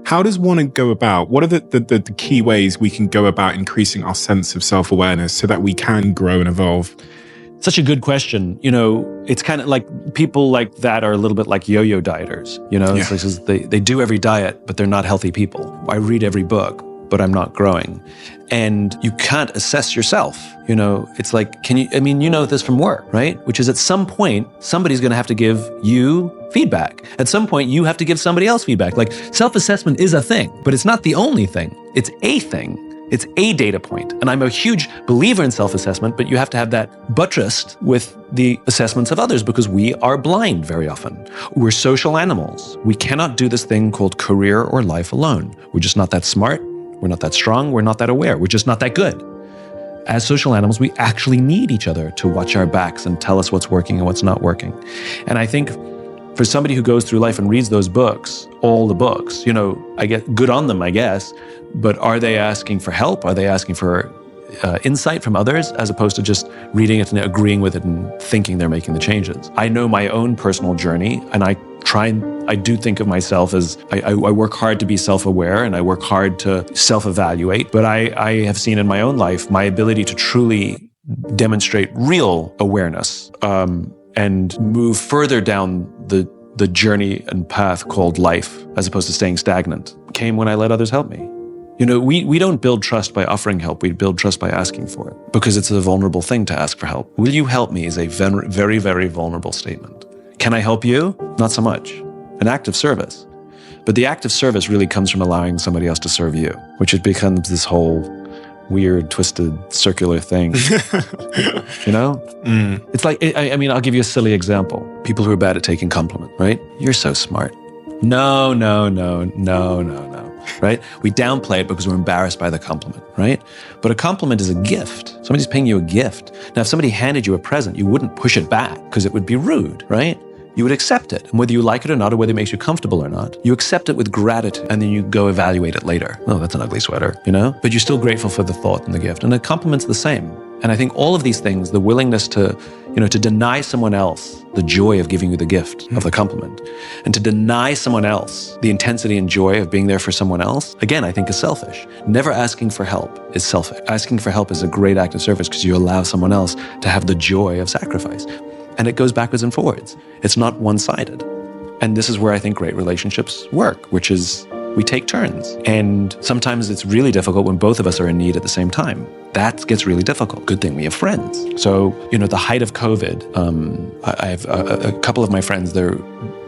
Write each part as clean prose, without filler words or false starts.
How does one go about, what are the key ways we can go about increasing our sense of self-awareness so that we can grow and evolve? Such a good question. It's kind of like people like that are a little bit like yo-yo dieters. It's like they do every diet, but they're not healthy people. I read every book, but I'm not growing. And you can't assess yourself. It's like, you know this from work, right? Which is at some point, somebody's going to have to give you feedback. At some point, you have to give somebody else feedback. Like self-assessment is a thing, but it's not the only thing. It's a thing. It's a data point. And I'm a huge believer in self-assessment, but you have to have that buttressed with the assessments of others because we are blind very often. We're social animals. We cannot do this thing called career or life alone. We're just not that smart. We're not that strong. We're not that aware. We're just not that good. As social animals, we actually need each other to watch our backs and tell us what's working and what's not working. And I think for somebody who goes through life and reads those books, all the books, I get good on them, I guess, but are they asking for help? Are they asking for insight from others as opposed to just reading it and agreeing with it and thinking they're making the changes? I know my own personal journey, and I do think of myself as I work hard to be self-aware and I work hard to self-evaluate, but I have seen in my own life my ability to truly demonstrate real awareness and move further down the journey and path called life as opposed to staying stagnant came when I let others help me. We don't build trust by offering help. We build trust by asking for it because it's a vulnerable thing to ask for help. Will you help me is a very, very vulnerable statement. Can I help you? Not so much. An act of service. But the act of service really comes from allowing somebody else to serve you, which it becomes this whole weird, twisted, circular thing. It's like, I'll give you a silly example. People who are bad at taking compliment, right? You're so smart. No. Right? We downplay it because we're embarrassed by the compliment, right? But a compliment is a gift. Somebody's paying you a gift. Now, if somebody handed you a present, you wouldn't push it back because it would be rude, right? You would accept it. And whether you like it or not, or whether it makes you comfortable or not, you accept it with gratitude and then you go evaluate it later. Oh, that's an ugly sweater, But you're still grateful for the thought and the gift. And a compliment's the same. And I think all of these things, the willingness to deny someone else the joy of giving you the gift of the compliment, and to deny someone else the intensity and joy of being there for someone else, again, I think is selfish. Never asking for help is selfish. Asking for help is a great act of service because you allow someone else to have the joy of sacrifice. And it goes backwards and forwards. It's not one-sided. And this is where I think great relationships work, which is we take turns. And sometimes it's really difficult when both of us are in need at the same time. That gets really difficult. Good thing we have friends. So, the height of COVID, I have a couple of my friends, they're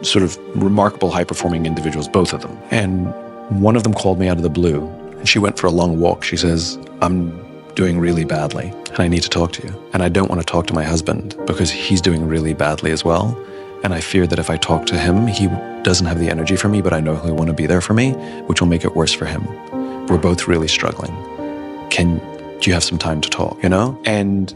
sort of remarkable high-performing individuals, both of them. And one of them called me out of the blue. And she went for a long walk. She says, I'm doing really badly and I need to talk to you. And I don't want to talk to my husband because he's doing really badly as well. And I fear that if I talk to him, he doesn't have the energy for me, but I know he'll want to be there for me, which will make it worse for him. We're both really struggling. Do you have some time to talk, And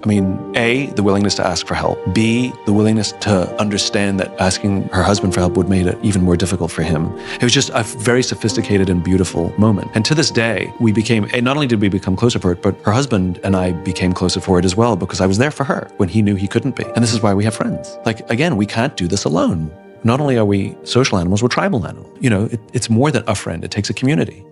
A, the willingness to ask for help. B, the willingness to understand that asking her husband for help would make it even more difficult for him. It was just a very sophisticated and beautiful moment. And to this day, not only did we become closer for it, but her husband and I became closer for it as well because I was there for her when he knew he couldn't be. And this is why we have friends. Again, we can't do this alone. Not only are we social animals, we're tribal animals. It's more than a friend. It takes a community.